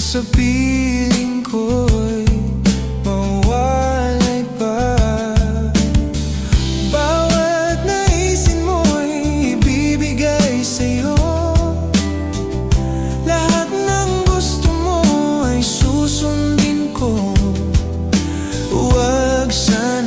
sa piling ko'y mawalay pa. Bawat naisin mo'y ibibigay sa'yo. Lahat ng gusto mo ay susundin ko. Huwag sana